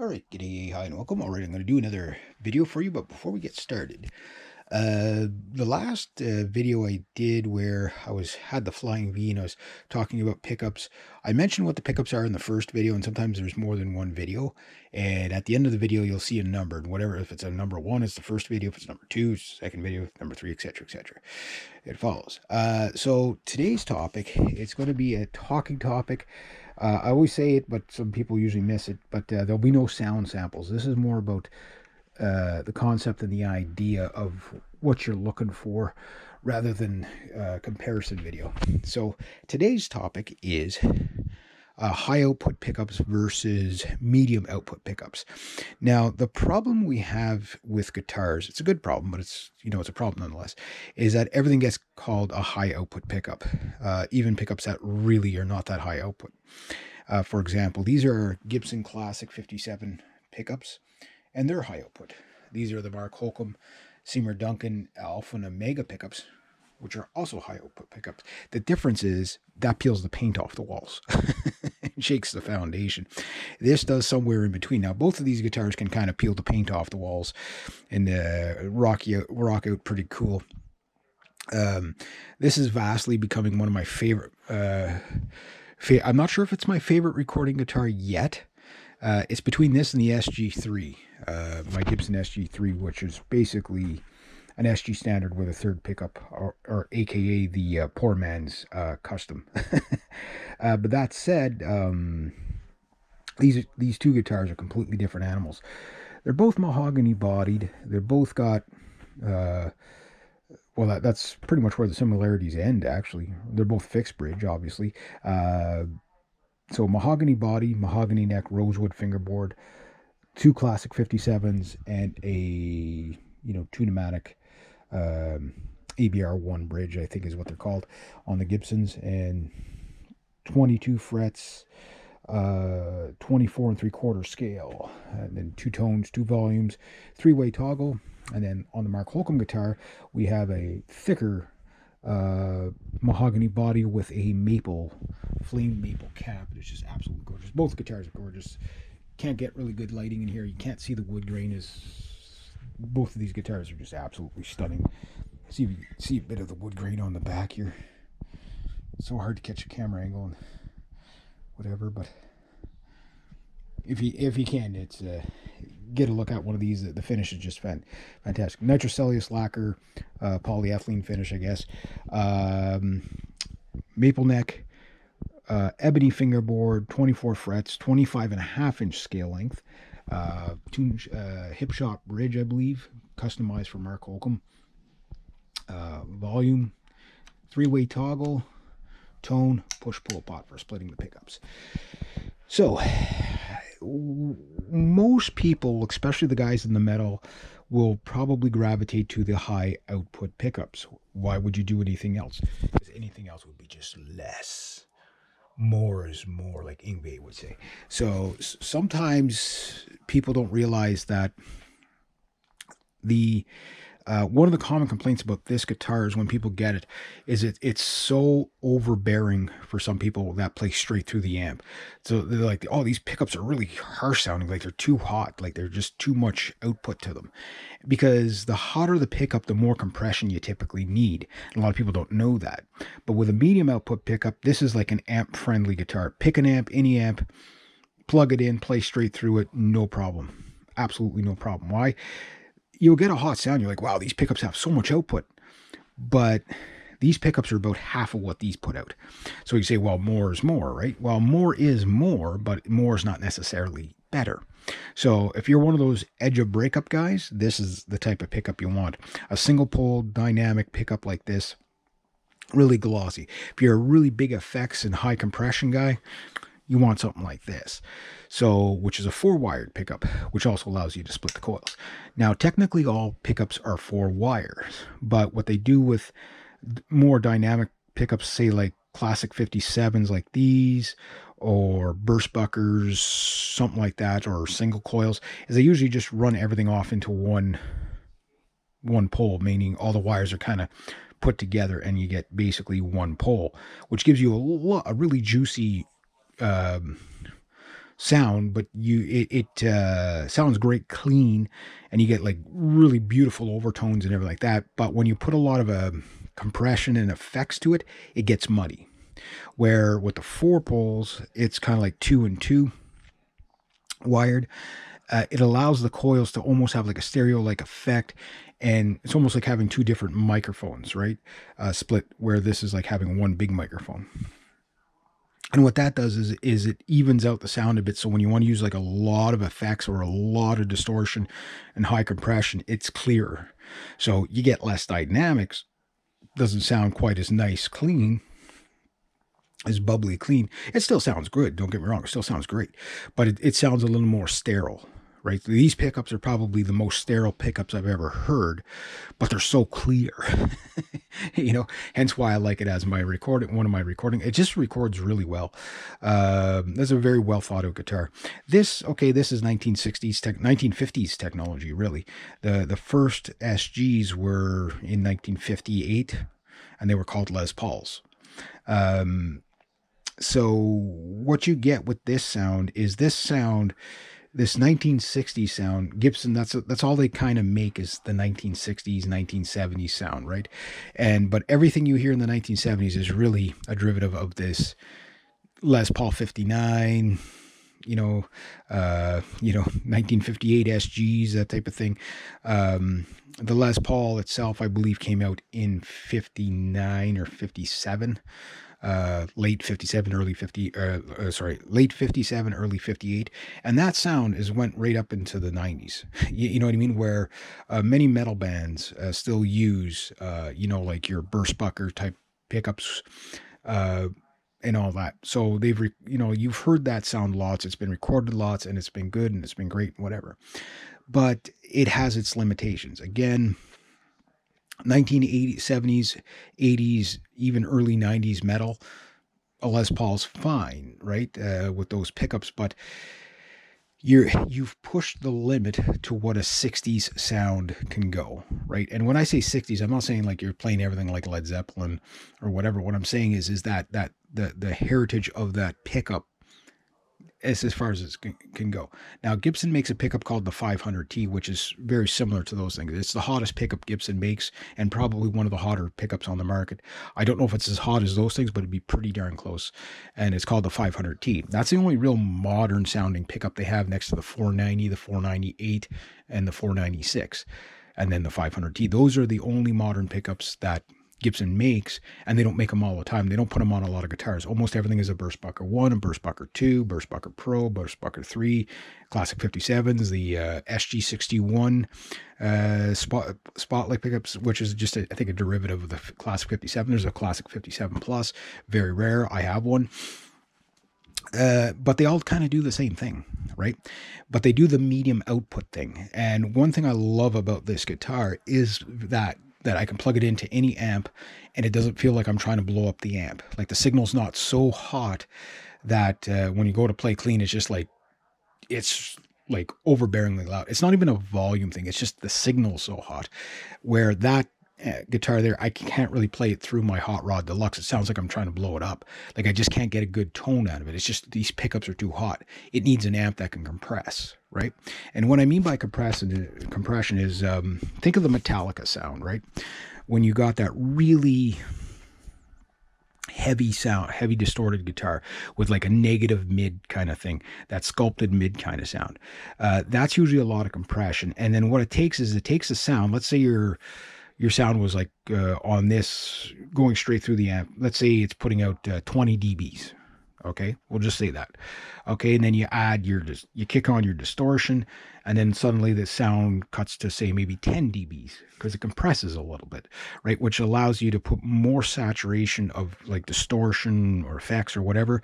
Alright, g'day, hi, and welcome. Alright, I'm going to do another video for you, but before we get started, the last video I did where had the flying V and I was talking about pickups, I mentioned what the pickups are in the first video, and sometimes there's more than one video, and at the end of the video you'll see a number, and whatever, if it's a number 1, it's the first video, if it's number 2, it's the second video, number 3, etc., etc. It follows. So today's topic, it's going to be a talking topic. I always say it, but some people usually miss it, but there'll be no sound samples. This is more about the concept and the idea of what you're looking for rather than comparison video. So today's topic is high output pickups versus medium output pickups. Now, the problem we have with guitars, it's a good problem, but it's a problem nonetheless, is that everything gets called a high output pickup, even pickups that really are not that high output. For example, these are Gibson Classic 57 pickups, and they're high output. These are the Mark Holcomb, Seymour Duncan, Alpha and Omega pickups, which are also high output pickups. The difference is that peels the paint off the walls and shakes the foundation. This does somewhere in between. Now, both of these guitars can kind of peel the paint off the walls and rock out pretty cool. This is vastly becoming one of my favorite. I'm not sure if it's my favorite recording guitar yet. It's between this and the SG3, my Gibson SG3, which is basically an SG standard with a third pickup, or aka the poor man's custom. But that said, these two guitars are completely different animals. They're both mahogany bodied. They're both got well, that's pretty much where the similarities end, actually. They're both fixed bridge, obviously. So mahogany body, mahogany neck, rosewood fingerboard, two classic 57s, and a two pneumatic ABR1 bridge, I think is what they're called on the Gibsons, and 22 frets, 24 3/4 scale, and then two tones, two volumes, three-way toggle. And then on the Mark Holcomb guitar, we have a thicker mahogany body with a flame maple cap. It's just absolutely gorgeous. Both guitars are gorgeous. Can't get really good lighting in here. You can't see the wood grain. Both of these guitars are just absolutely stunning. See if you can see a bit of the wood grain on the back here. It's so hard to catch a camera angle and whatever, but if you can, it's get a look at one of these. The finish is just fantastic. Nitrocellulose lacquer, polyethylene finish, I guess. Maple neck, ebony fingerboard, 24 frets, 25.5-inch scale length, hip shot bridge, I believe, customized for Mark Holcomb. Volume, three-way toggle, tone, push-pull pot for splitting the pickups. So, most people, especially the guys in the metal, will probably gravitate to the high output pickups. Why would you do anything else? Because anything else would be just less. More is more, like Ingve would say. So sometimes people don't realize that the one of the common complaints about this guitar is when people get it is it's so overbearing for some people that play straight through the amp. So they're like, oh, these pickups are really harsh sounding, like they're too hot, like they're just too much output to them. Because the hotter the pickup, the more compression you typically need. And a lot of people don't know that. But with a medium output pickup, this is like an amp friendly guitar. Pick an amp, any amp, plug it in, play straight through it, no problem. Absolutely no problem. Why? You'll get a hot sound. You're like, wow, these pickups have so much output. But these pickups are about half of what these put out. So you say, well, more is more, right? Well, more is more, but more is not necessarily better. So if you're one of those edge of breakup guys, this is the type of pickup you want. A single pole dynamic pickup like this, really glossy. If you're a really big effects and high compression guy, you want something like this. So, which is a 4-wired pickup, which also allows you to split the coils. Now, technically all pickups are 4 wires, but what they do with more dynamic pickups, say like classic 57s like these, or burst buckers, something like that, or single coils, is they usually just run everything off into one pole, meaning all the wires are kind of put together and you get basically one pole, which gives you a really juicy sound, but it sounds great clean, and you get like really beautiful overtones and everything like that. But when you put a lot of compression and effects to it, it gets muddy. Where with the 4-poles, it's kind of like 2 and 2 wired. It allows the coils to almost have like a stereo like effect, and it's almost like having two different microphones, right? Split, where this is like having one big microphone. And what that does is it evens out the sound a bit. So when you want to use like a lot of effects or a lot of distortion and high compression, it's clearer. So you get less dynamics. Doesn't sound quite as nice, clean, as bubbly clean. It still sounds good. Don't get me wrong. It still sounds great, but it sounds a little more sterile, right? These pickups are probably the most sterile pickups I've ever heard, but they're so clear, hence why I like it as one of my recording. It just records really well. That's a very well thought out guitar. This is 1950s technology, really. The first SGs were in 1958, and they were called Les Pauls. So what you get with this sound is this 1960s sound. Gibson, that's all they kind of make, is the 1960s, 1970s sound, right? But everything you hear in the 1970s is really a derivative of this Les Paul 59, 1958 SGs, that type of thing. The Les Paul itself, I believe, came out in 59 or 57. Late 57, early 58. And that sound went right up into the 90s. You know what I mean? Where many metal bands still use, like your Burstbucker type pickups, and all that. So you've heard that sound lots. It's been recorded lots, and it's been good, and it's been great, whatever. But it has its limitations. Again, 1980s, 70s, 80s, even early 90s metal, a Les Paul's fine, right? With those pickups, but you've pushed the limit to what a 60s sound can go, right? And when I say 60s, I'm not saying like you're playing everything like Led Zeppelin or whatever. What I'm saying is that the heritage of that pickup as far as it can go. Now, Gibson makes a pickup called the 500T, which is very similar to those things. It's the hottest pickup Gibson makes, and probably one of the hotter pickups on the market. I don't know if it's as hot as those things, but it'd be pretty darn close. And it's called the 500T. That's the only real modern sounding pickup they have, next to the 490, the 498, and the 496. And then the 500T. Those are the only modern pickups that Gibson makes, and they don't make them all the time. They don't put them on a lot of guitars. Almost everything is a Burstbucker 1, a Burstbucker 2, Burstbucker Pro, Burstbucker 3, Classic 57s, the SG61 Spotlight pickups, which is just, I think, a derivative of the Classic 57. There's a Classic 57 Plus, very rare. I have one. But they all kind of do the same thing, right? But they do the medium output thing. And one thing I love about this guitar is that I can plug it into any amp, and it doesn't feel like I'm trying to blow up the amp. Like, the signal's not so hot that when you go to play clean, it's like overbearingly loud. It's not even a volume thing. It's just the signal's so hot, where that guitar there, I can't really play it through my Hot Rod Deluxe. It sounds like I'm trying to blow it up. Like, I just can't get a good tone out of it. It's just these pickups are too hot. It needs an amp that can compress, right? And what I mean by compression is, think of the Metallica sound, right? When you got that really heavy sound, heavy distorted guitar with like a negative mid kind of thing, that sculpted mid kind of sound. That's usually a lot of compression. And then what it takes is, it takes a sound. Let's say your sound was like on this, going straight through the amp. Let's say it's putting out 20 dBs. Okay, we'll just say that. Okay, and then you add you kick on your distortion, and then suddenly the sound cuts to, say, maybe 10 dBs, because it compresses a little bit, right? Which allows you to put more saturation of like distortion or effects or whatever,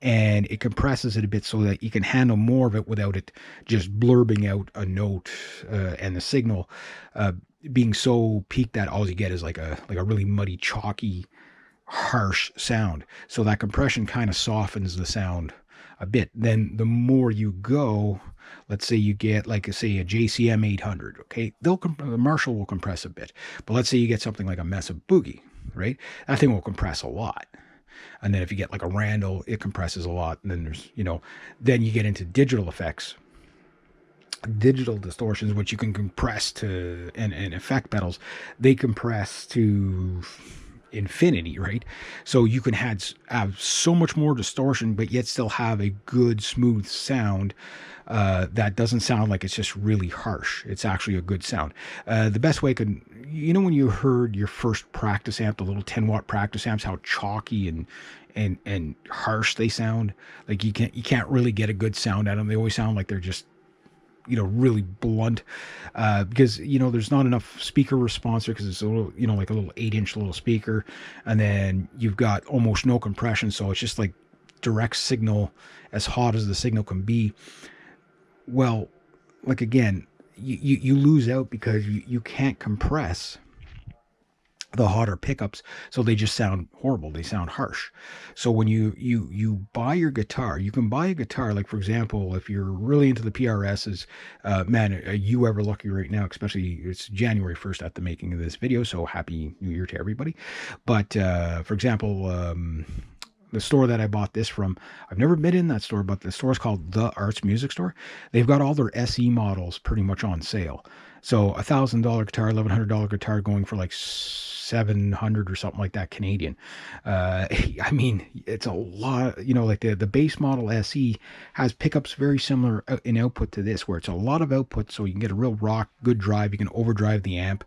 and it compresses it a bit so that you can handle more of it without it just blurbing out a note and the signal being so peaked that all you get is like a really muddy, chalky, harsh sound. So that compression kind of softens the sound a bit. Then the more you go, let's say you get like, say, a JCM 800, okay, the Marshall will compress a bit. But let's say you get something like a Mesa Boogie, right? That thing will compress a lot. And then if you get like a Randall, it compresses a lot. And then there's, then you get into digital effects, digital distortions, which you can compress to, and effect pedals, they compress to infinity, right? So you can have so much more distortion, but yet still have a good smooth sound that doesn't sound like it's just really harsh. It's actually a good sound. The best way could, when you heard your first practice amp, the little 10-watt practice amps, how chalky and harsh they sound. Like you can't really get a good sound out of them. They always sound like they're just really blunt, because there's not enough speaker response there, because it's a little, like a little 8-inch little speaker, and then you've got almost no compression, so it's just like direct signal, as hot as the signal can be. Well, like again, you lose out because you can't compress the hotter pickups, so they just sound horrible. They sound harsh. So when you buy your guitar, you can buy a guitar, like for example, if you're really into the PRSs, man, are you ever lucky right now, especially it's January 1st at the making of this video, so happy New Year to everybody. But for example, the store that I bought this from, I've never been in that store, but the store is called The Arts Music Store. They've got all their SE models pretty much on sale. So $1,000 guitar, $1,100 guitar going for like 700 or something like that Canadian. I mean, it's a lot, like the base model SE has pickups very similar in output to this, where it's a lot of output, so you can get a real rock, good drive. You can overdrive the amp.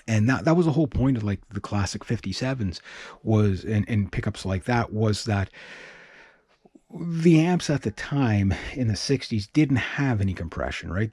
And that was the whole point of like the classic 57s was, and pickups like that, was that the amps at the time in the 60s didn't have any compression, right?